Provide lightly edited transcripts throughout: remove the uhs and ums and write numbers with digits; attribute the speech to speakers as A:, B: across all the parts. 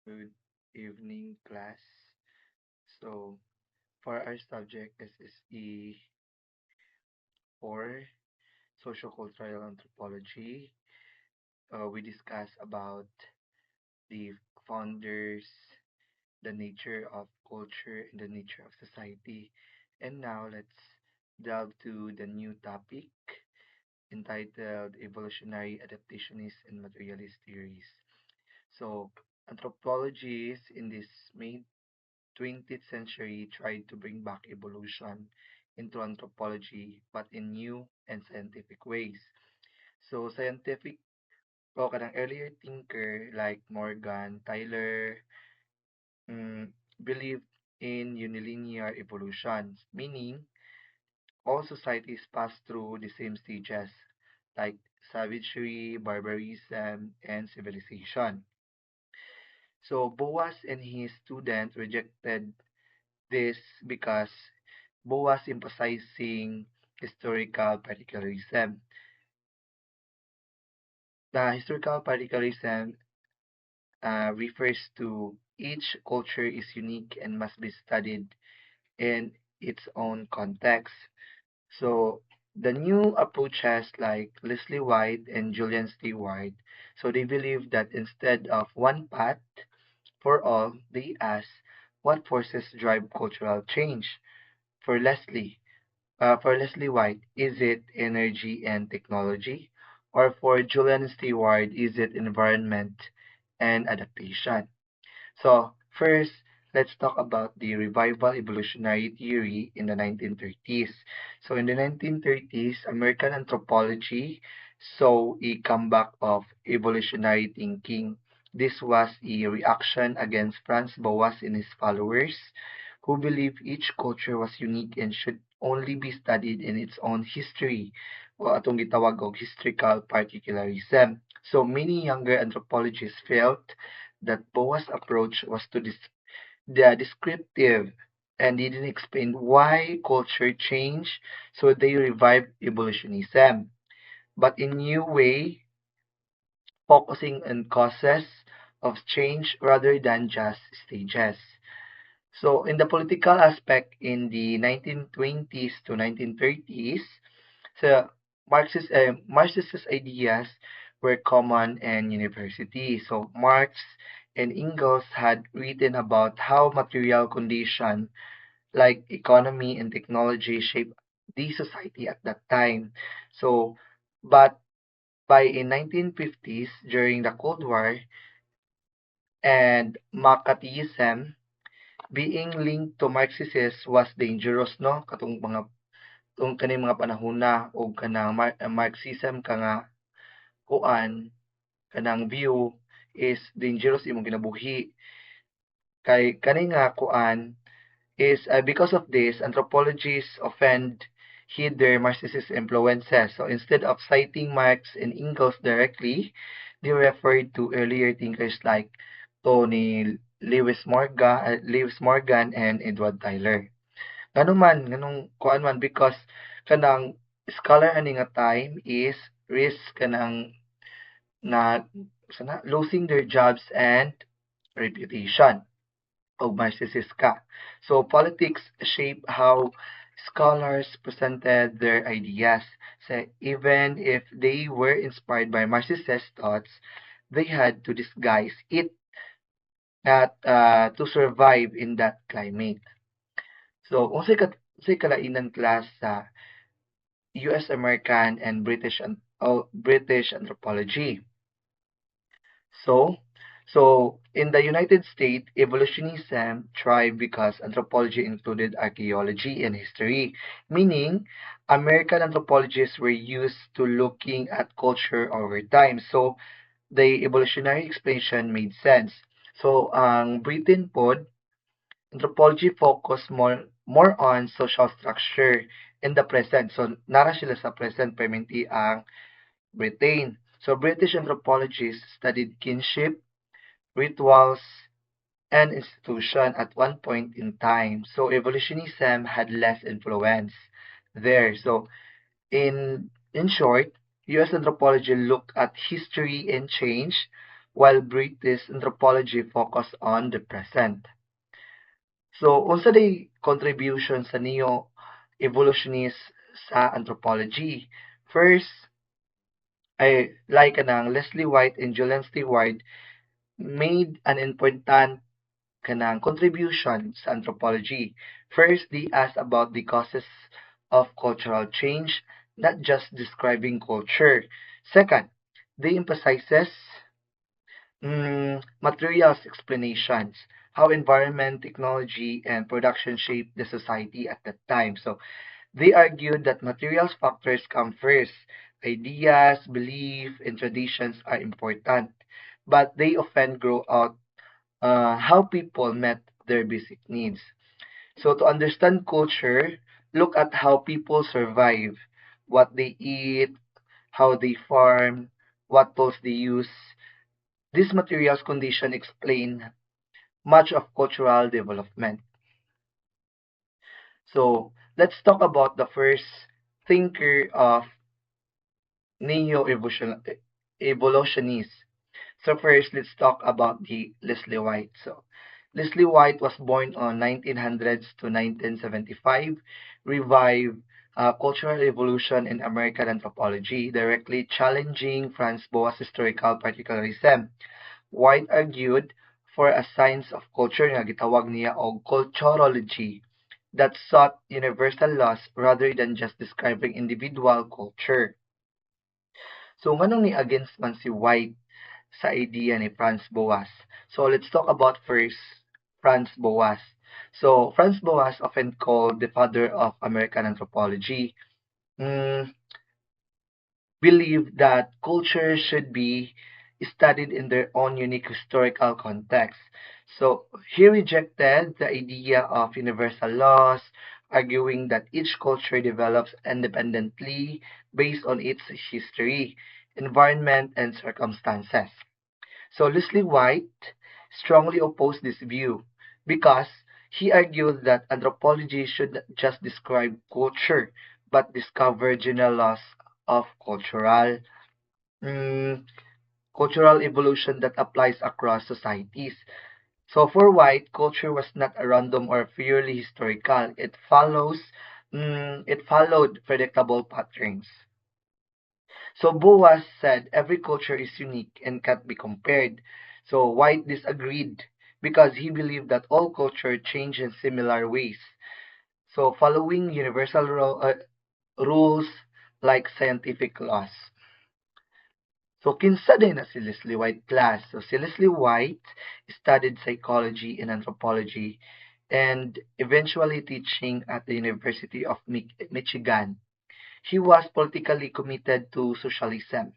A: Good evening, class. So, for our subject SSE for Sociocultural Anthropology, we discuss about the founders, the nature of culture, and the nature of society. And now let's delve to the new topic entitled Evolutionary Adaptationist and Materialist Theories. So, anthropologists in this mid 20th century tried to bring back evolution into anthropology, but in new and scientific ways. So, scientific o kanang earlier thinker like Morgan, Tyler, mm, believed in unilinear evolution, meaning all societies pass through the same stages, like savagery, barbarism, and civilization. So Boas and his student rejected this because Boas emphasizing historical particularism. The historical particularism refers to each culture is unique and must be studied in its own context. So the new approaches like Leslie White and Julian Stewart, so they believe that instead of one path for all, they ask what forces drive cultural change. For Leslie White, is it energy and technology? Or for Julian Stewart, is it environment and adaptation? So, first, let's talk about the revival evolutionary theory in the 1930s. So, in the 1930s, American anthropology saw a comeback of evolutionary thinking. This was a reaction against Franz Boas and his followers, who believed each culture was unique and should only be studied in its own history, o atong gitawag og historical particularism. So, many younger anthropologists felt that Boas' approach was the descriptive and he didn't explain why culture changed, so they revived evolutionism, but in new way, focusing on causes of change rather than just stages. So in the political aspect in the 1920s to 1930s, so Marxist ideas were common in university. So Marx and Engels had written about how material condition like economy and technology shape the society at that time. So, but by in 1950s during the Cold War and McCarthyism being linked to Marxism was dangerous, no? Katong mga kung kaning mga panahona o kanang Marxism ka nga kuan kanang view is dangerous imong ginabuhi kay kani nga kuan is because of this anthropologists often hid their Marxist influences. So instead of citing Marx and Engels directly, they referred to earlier thinkers like Tony Lewis Morgan and Edward Tyler. Ngano man, nganong kuan man because kanang scholar ani nga time is risk kanang na sana losing their jobs and reputation of Marxist ka. So politics shape how scholars presented their ideas. So even if they were inspired by Marxist thoughts, they had to disguise it at to survive in that climate. So unsay kalainan class sa US American and British anthropology. So, so in the United States, evolutionism thrived because anthropology included archaeology and history, meaning American anthropologists were used to looking at culture over time. So, the evolutionary explanation made sense. So, ang Britain pod, anthropology focused more on social structure in the present. So, nara sila sa present permanently ang Britain. So, British anthropologists studied kinship, rituals, and institution at one point in time. So evolutionism had less influence there. So in short, US anthropology looked at history and change, while British anthropology focus on the present. So, unsa day contribution sa neo-evolutionist sa anthropology? First, ay like kanang Leslie White and Julian Stewart made an important kanang contribution sa anthropology. First, they asked about the causes of cultural change, not just describing culture. Second, they emphasizes materials explanations, how environment, technology, and production shaped the society at that time. So they argued that materials factors come first. Ideas, belief, and traditions are important, but they often grow out how people met their basic needs. So to understand culture, look at how people survive, what they eat, how they farm, what tools they use. These materials condition explain much of cultural development. So let's talk about the first thinker of neo-evolutionists. So first, let's talk about the Leslie White. So Leslie White was born on 1900s to 1975, revived cultural evolution in American anthropology, directly challenging Franz Boas' historical particularism. White argued for a science of culture nga gitawag niya og culturology that sought universal laws rather than just describing individual culture. So nganong ni against man si White sa idea ni Franz Boas? So let's talk about first Franz Boas. So Franz Boas, often called the father of American anthropology, mm, believed that culture should be studied in their own unique historical context. So he rejected the idea of universal laws, arguing that each culture develops independently based on its history, environment, and circumstances. So Leslie White strongly opposed this view because he argued that anthropology should not just describe culture but discover general laws of mm, cultural evolution that applies across societies. So for White, culture was not a random or purely historical. It followed predictable patterns. So Boas said every culture is unique and can't be compared. So White disagreed because he believed that all culture change in similar ways. So following universal rules like scientific laws. So kinsa din na si Leslie White class. So si Leslie White studied psychology and anthropology and eventually teaching at the University of Michigan. He was politically committed to socialism,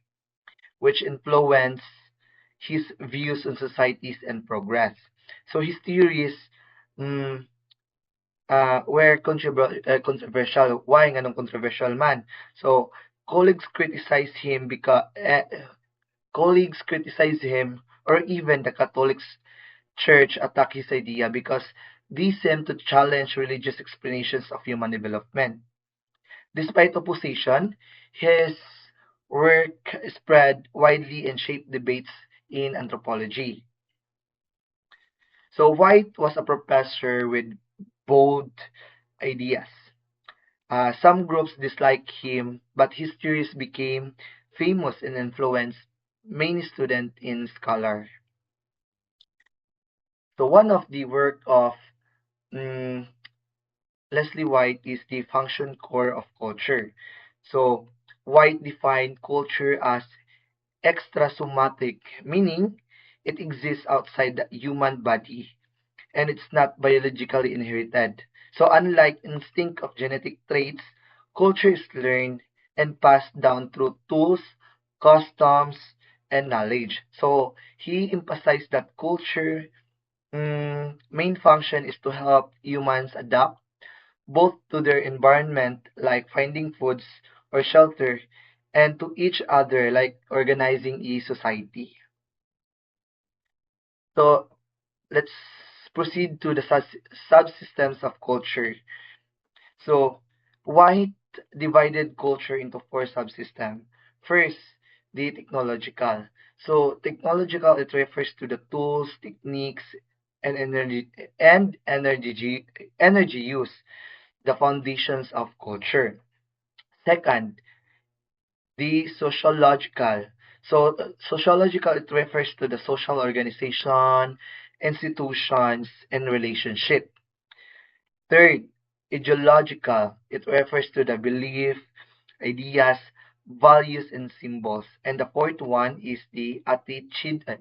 A: which influenced his views on societies and progress. So his theories mm, were controversial. Why nga nung controversial man? So colleagues criticized him because colleagues criticized him, or even the Catholic Church attacked his idea because these seemed to challenge religious explanations of human development. Despite opposition, his work spread widely and shaped debates in anthropology. So White was a professor with bold ideas. Some groups disliked him, but his theories became famous and influenced many students and scholars. So one of the work of mm, Leslie White is the function core of culture. So White defined culture as extrasomatic, meaning it exists outside the human body and it's not biologically inherited. So unlike instinct of genetic traits, culture is learned and passed down through tools, customs, and knowledge. So he emphasized that culture main function is to help humans adapt both to their environment, like finding foods or shelter, and to each other, like organizing a society. So let's proceed to the subsystems of culture. So White divided culture into four subsystems. First, the technological. So technological, it refers to the tools, techniques, and energy use, the foundations of culture. Second, the sociological. So sociological, it refers to the social organization, institutions, and relationship. Third, ideological. It refers to the belief, ideas, values, and symbols. And the fourth one is the attitudinal.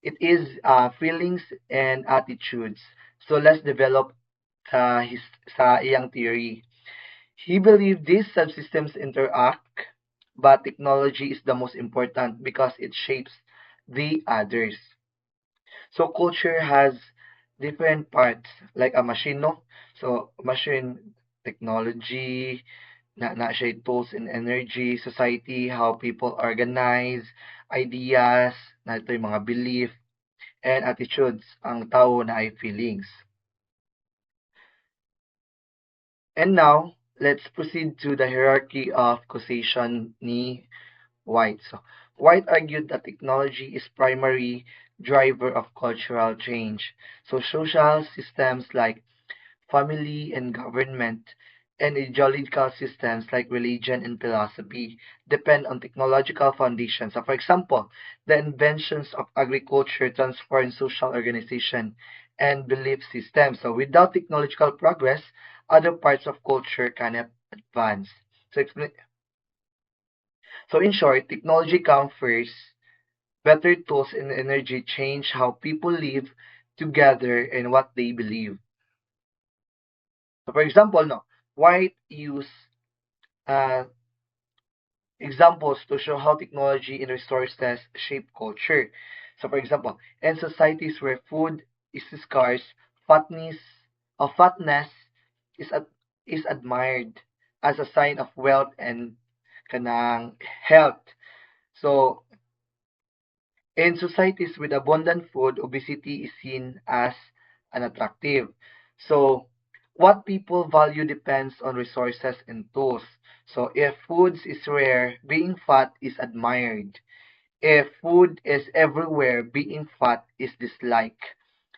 A: It is feelings and attitudes. So let's develop sa iyang theory. He believed these subsystems interact, but technology is the most important because it shapes the others. So culture has different parts, like a machine, no? So machine, technology, na siya tools and energy, society, how people organize, ideas, na ito yung mga belief, and attitudes, ang tao na ay feelings. And now, let's proceed to the hierarchy of causation ni White. So, White argued that technology is primary driver of cultural change. So, social systems like family and government and ideological systems like religion and philosophy depend on technological foundations. So, for example, the inventions of agriculture transformed social organization and belief systems. So, without technological progress, other parts of culture cannot advance. So, so in short, technology comes first. Better tools and energy change how people live together and what they believe. So for example, no, White use uh, examples to show how technology and resources shape culture. So for example, in societies where food is scarce, fatness fatness is is admired as a sign of wealth and kanang health. So in societies with abundant food, obesity is seen as unattractive. So, what people value depends on resources and tools. So, if foods is rare, being fat is admired. If food is everywhere, being fat is disliked.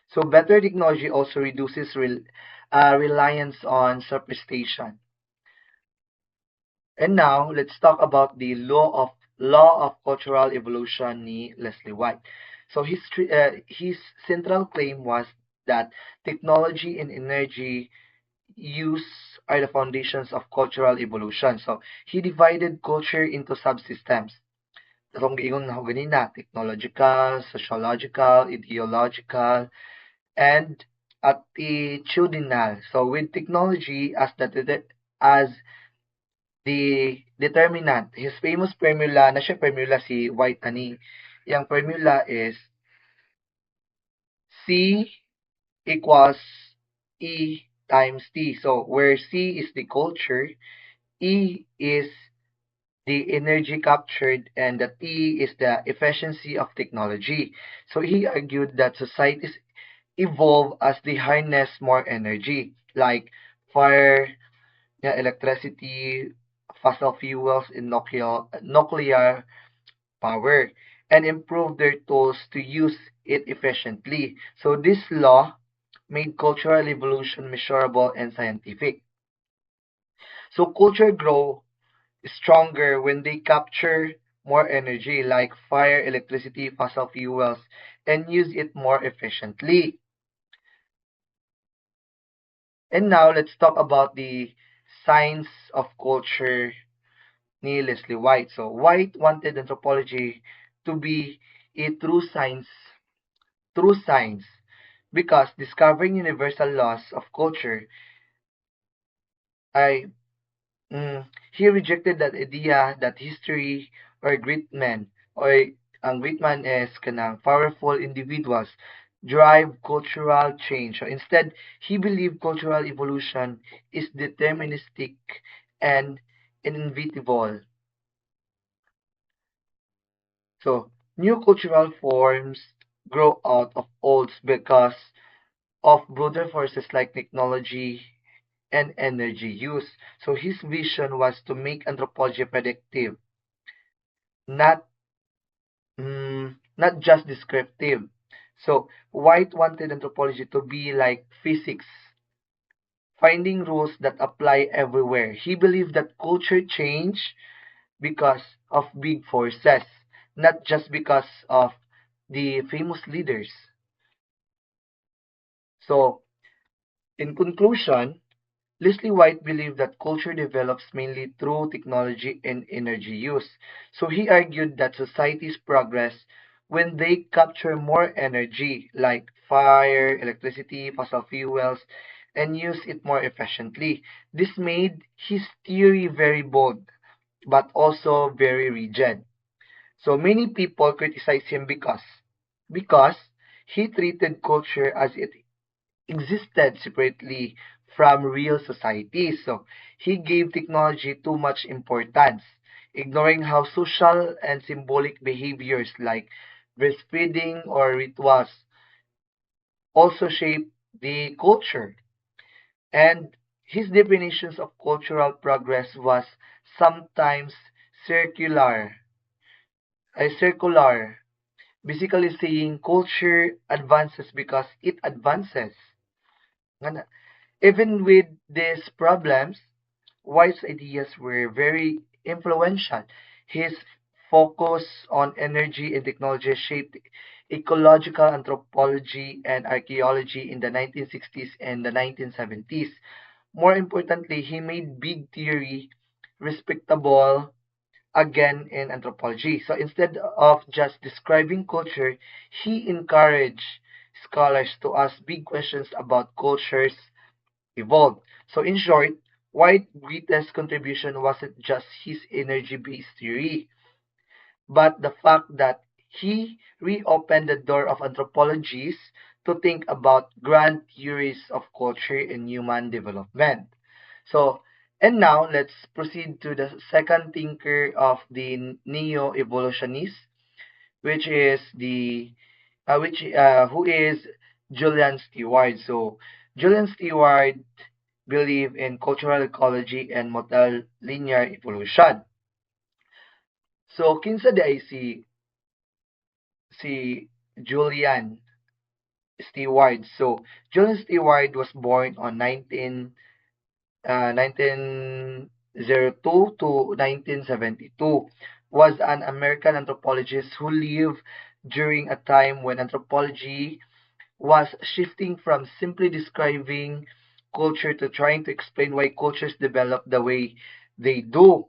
A: So, better technology also reduces reliance on superstition. And now, let's talk about the law of cultural evolution ni Leslie White. So his central claim was that technology and energy use are the foundations of cultural evolution. So he divided culture into subsystems. Katong giingon na ako ganina, technological, sociological, ideological, and attitudinal. So with technology as the determinant, his famous formula, na siya formula si White ani. Yung formula is C equals E times T. So where C is the culture, E is the energy captured, and the T is the efficiency of technology. So he argued that societies evolve as they harness more energy, like fire, electricity, fossil fuels, and nuclear power, and improve their tools to use it efficiently. So this law made cultural evolution measurable and scientific. So culture grow stronger when they capture more energy like fire, electricity, fossil fuels, and use it more efficiently. And now let's talk about the science of culture ni Leslie White. So White wanted anthropology to be a true science, because discovering universal laws of culture, I he rejected that idea that history or great men or ang great man is kanang powerful individuals drive cultural change. So instead, he believed cultural evolution is deterministic and inevitable. So new cultural forms grow out of old because of broader forces like technology and energy use. So his vision was to make anthropology predictive, not not just descriptive. So White wanted anthropology to be like physics, finding rules that apply everywhere. He believed that culture change because of big forces, not just because of the famous leaders. So, in conclusion, Leslie White believed that culture develops mainly through technology and energy use. So he argued that societies progress when they capture more energy, like fire, electricity, fossil fuels, and use it more efficiently. This made his theory very bold, but also very rigid. So many people criticize him because he treated culture as it existed separately from real societies. So he gave technology too much importance, ignoring how social and symbolic behaviors like breastfeeding or rituals also shape the culture. And his definitions of cultural progress was sometimes circular, circular, basically saying culture advances because it advances. Nga Even with these problems, White's ideas were very influential. His focus on energy and technology shaped ecological anthropology and archaeology in the 1960s and the 1970s. More importantly, he made big theory respectable again in anthropology. So instead of just describing culture, he encouraged scholars to ask big questions about cultures evolved. So in short, White's greatest contribution wasn't just his energy-based theory, but the fact that he reopened the door of anthropologists to think about grand theories of culture and human development. So, and now let's proceed to the second thinker of the neo-evolutionists, which is the which who is Julian Stewart. So, Julian Stewart believe in cultural ecology and multilinear evolution. So, kinsa di ay si Julian Stewart. So, Julian Stewart was born on 1902 to 1972. Was an American anthropologist who lived during a time when anthropology was shifting from simply describing culture to trying to explain why cultures develop the way they do.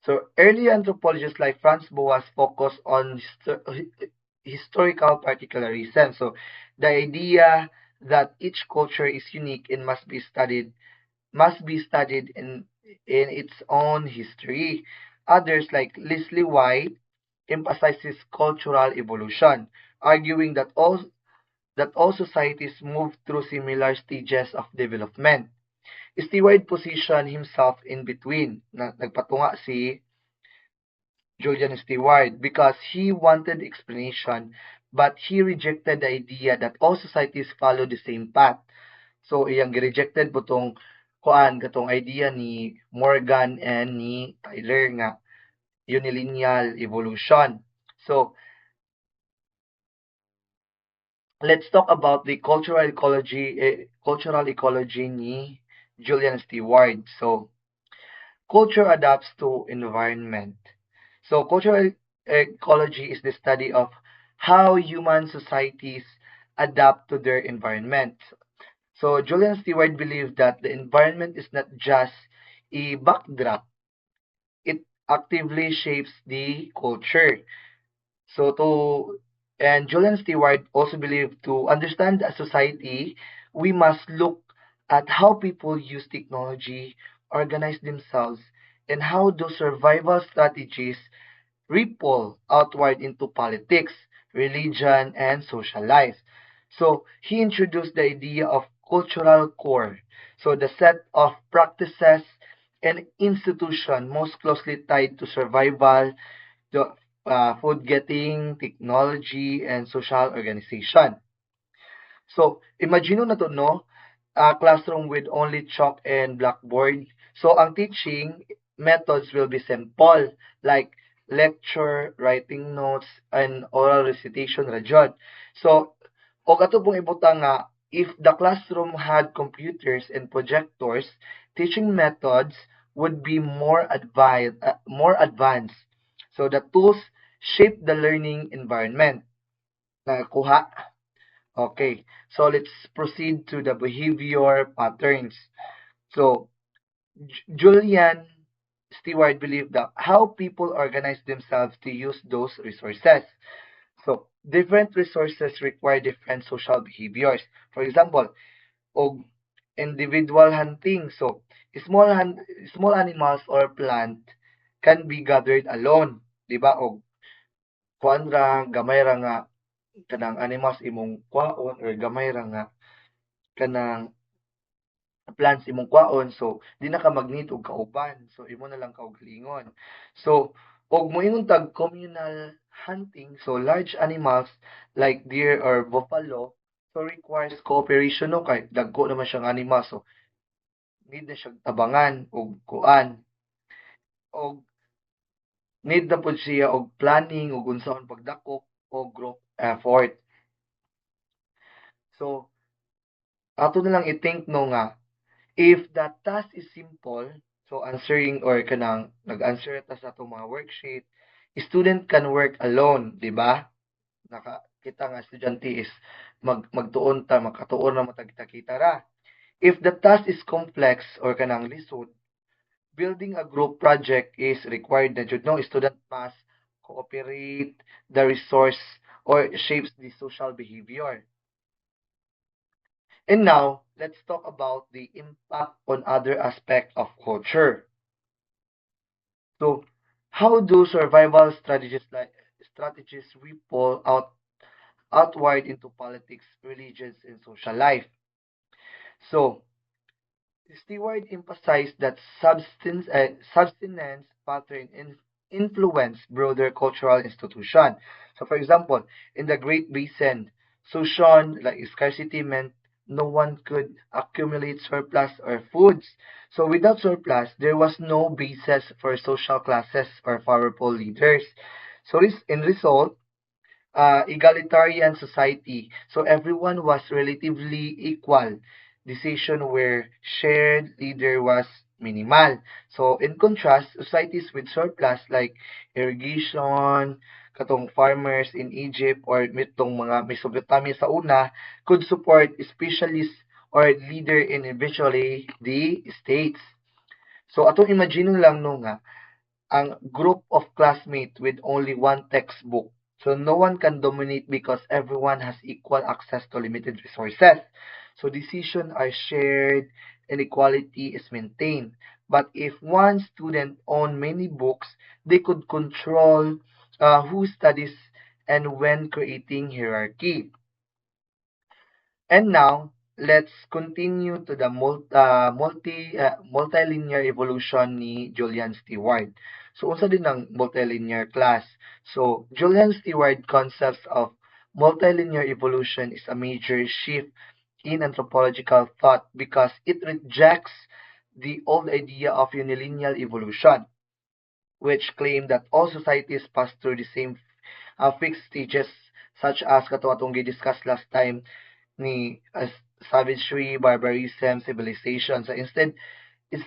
A: So early anthropologists like Franz Boas focused on historical particularism. So the idea that each culture is unique and must be studied in its own history. Others like Leslie White emphasizes cultural evolution, arguing that all societies move through similar stages of development. Stewart positioned himself in between. Nagpatunga si Julian Stewart because he wanted explanation, but he rejected the idea that all societies follow the same path. So iyang rejected butong kuan katong idea ni Morgan and ni Tyler nga unilineal evolution. So let's talk about the cultural ecology ni Julian Stewart. So culture adapts to environment. So cultural ecology is the study of how human societies adapt to their environment. So Julian Stewart believed that the environment is not just a backdrop, it actively shapes the culture. So to and Julian Stewart also believed to understand a society, we must look at how people use technology, organize themselves, and how those survival strategies ripple outward into politics, religion, and social life. So he introduced the idea of cultural core, so the set of practices and institution most closely tied to survival, the food getting, technology, and social organization. So imagine na to no, a classroom with only chalk and blackboard. So ang teaching methods will be simple, like lecture, writing notes, and oral recitation ra jud. So, og ato pong ibutang nga, if the classroom had computers and projectors, teaching methods would be more advanced. So the tools shape the learning environment. Nakuha? Okay, so let's proceed to the behavior patterns. So, Julian Stewart believed that how people organize themselves to use those resources. So, different resources require different social behaviors. For example, og individual hunting. So, small animals or plant can be gathered alone, di ba? Og kuan ra gamay ra nga kanang animals imong kwaon or gamay ra nga kanang plants imong kwaon, so di na ka mag-need og kauban, so imo na lang kaugalingon. So og moingon tag communal hunting, so large animals like deer or buffalo, so requires cooperation no kay dagko naman siyang animal, so need na siyang tabangan og kuan og need na pud siya og planning ug unsaon pagdakop o group effort. So ato na lang i-think no nga, if the task is simple, so answering or kanang nag-answer ta sa atong mga worksheet, student can work alone, di ba? Nakakita nga estudyante is magtuon ta, makatuon na matagita-kita ra. If the task is complex or kanang lisod, building a group project is required na jud no student must cooperate the resource or shapes the social behavior. And now, let's talk about the impact on other aspects of culture. So, how do survival strategies ripple outward into politics, religions, and social life? So, Stewart emphasized that subsistence pattern influence broader cultural institution. So, for example, in the Great Basin, Sushon, like scarcity meant no one could accumulate surplus or foods. So, without surplus, there was no basis for social classes or powerful leaders. So, in result, egalitarian society. So everyone was relatively equal. Decision where shared leader was minimal. So in contrast, societies with surplus like irrigation, katong farmers in Egypt or mitong mga Mesopotamia sa una could support specialists or leader in eventually the states. So atong imagine lang no nga ang group of classmates with only one textbook. So no one can dominate because everyone has equal access to limited resources. So decisions are shared and equality is maintained. But if one student owned many books, they could control who studies and when creating hierarchy. And now, let's continue to the multilinear evolution ni Julian Stewart. So, unsa din ang multilinear class? So, Julian Stewart concepts of multilinear evolution is a major shift in anthropological thought because it rejects the old idea of unilinear evolution, which claimed that all societies pass through the same fixed stages such as kato atong discuss last time ni savagery, barbarism, civilization. So instead,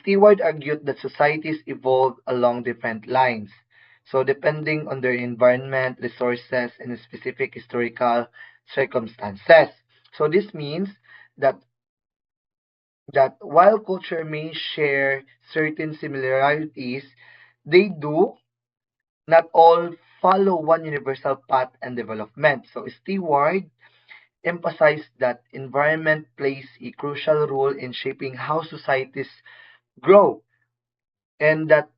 A: Stewart argued that societies evolve along different lines. So depending on their environment, resources, and specific historical circumstances. So this means that while culture may share certain similarities, they do not all follow one universal path and development. So Stewart emphasized that environment plays a crucial role in shaping how societies grow and that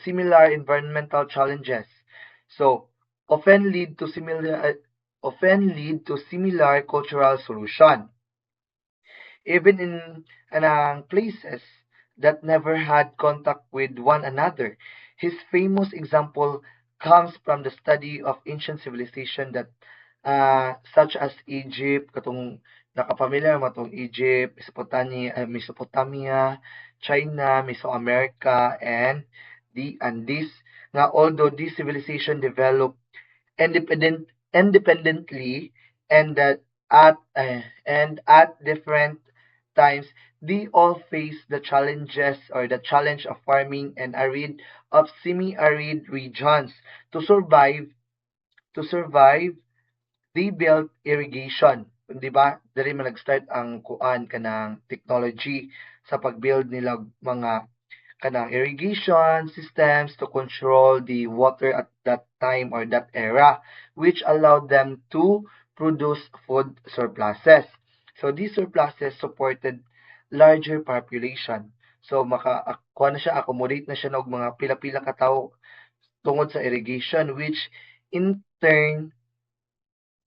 A: similar environmental challenges so often lead to similar cultural solution even in places that never had contact with one another. His famous example comes from the study of ancient civilization that such as Egypt, katong nakapamilyar mo tong Egypt, Mesopotamia, China, Mesoamerica, and the Andes. Nga although this civilization developed independently and that at different times, they all face the challenges or the challenge of farming and semi-arid regions. To survive, to survive, they built irrigation. Di ba? Dali man nag-start ang kuan kanang technology sa pag-build nila mga kanang irrigation systems to control the water at that time or that era, which allowed them to produce food surpluses. So these surpluses supported larger population. So kuha na siya, accommodate na siya ng mga pila-pila ka tawo tungod sa irrigation, which in turn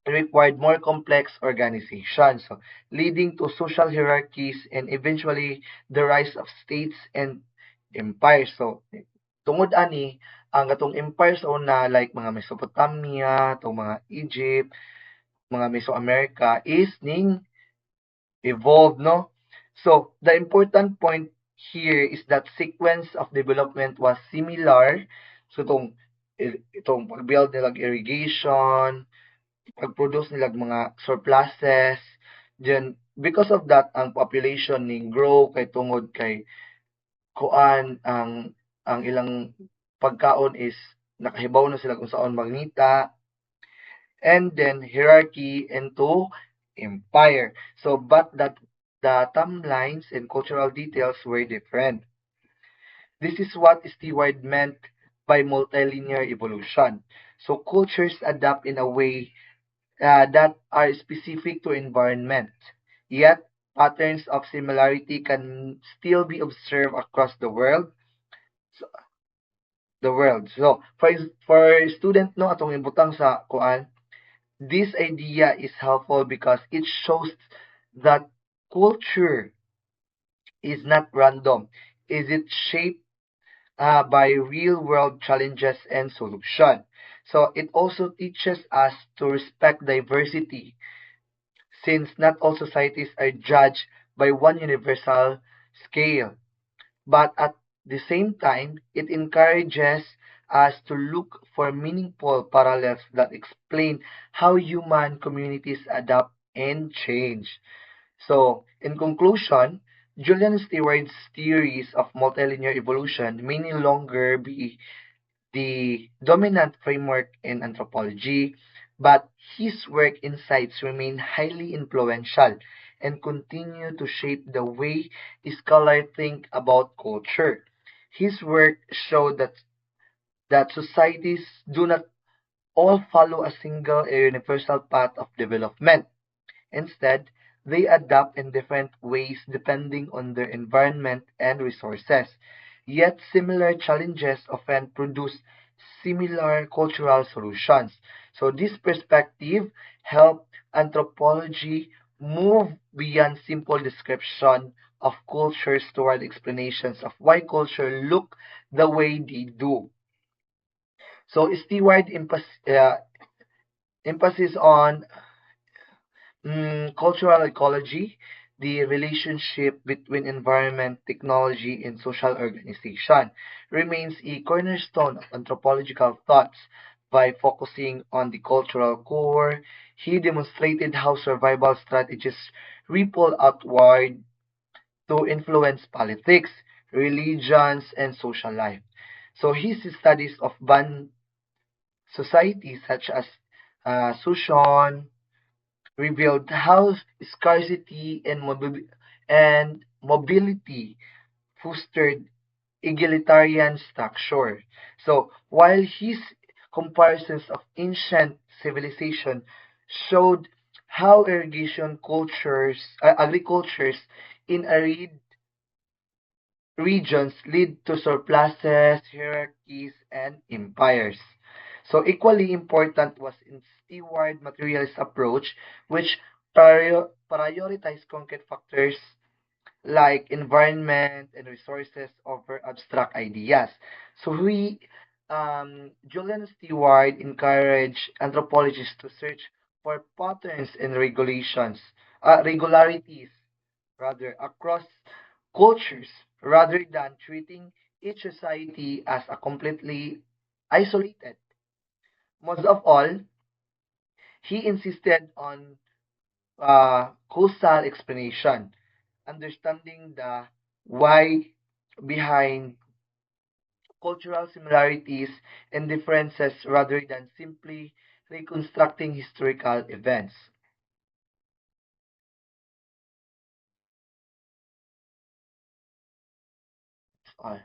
A: required more complex organization, so leading to social hierarchies and eventually the rise of states and empires. So tungod ani ang atong empires una like mga Mesopotamia, tong mga Egypt, mga Mesoamerica is ning evolved, no? So the important point here is that sequence of development was similar. So itong pag-build nilang irrigation, pag-produce nila mga surpluses. Then, because of that, ang population ning grow kay tungod kay kuan ang ilang pagkaon is nakahibaw na sila kung saan magnita, and then hierarchy into empire. So, but that the timelines and cultural details were different. This is what Stewart meant by multilinear evolution. So, cultures adapt in a way that are specific to environment. Yet, patterns of similarity can still be observed across so, the world. So, for student no atong ibutang sa kuan, this idea is helpful because it shows that culture is not random. Is it shaped by real world challenges and solution? So it also teaches us to respect diversity since not all societies are judged by one universal scale. But at the same time, it encourages us to look for meaningful parallels that explain how human communities adapt and change. So, in conclusion, Julian Stewart's theories of multilinear evolution may no longer be the dominant framework in anthropology, but his work insights remain highly influential and continue to shape the way scholars think about culture. His work showed that societies do not all follow a single universal path of development. Instead, they adapt in different ways depending on their environment and resources. Yet, similar challenges often produce similar cultural solutions. So, this perspective helped anthropology move beyond simple description of cultures toward explanations of why culture look the way they do. So, Stewart emphasis on cultural ecology, the relationship between environment, technology, and social organization, remains a cornerstone of anthropological thoughts. By focusing on the cultural core, he demonstrated how survival strategies ripple outward to influence politics, religions, and social life. So his studies of Ban societies such as Sushon, revealed how scarcity and mobility fostered egalitarian structure. So while his comparisons of ancient civilization showed how agricultures in arid regions lead to surpluses, hierarchies, and empires. So equally important was in Stewart materialist approach, which prioritized concrete factors like environment and resources over abstract ideas. So Julian Stewart encouraged anthropologists to search for patterns and regularities rather across cultures rather than treating each society as a completely isolated. Most of all, he insisted on causal explanation, understanding the why behind cultural similarities and differences rather than simply reconstructing historical events. That's all.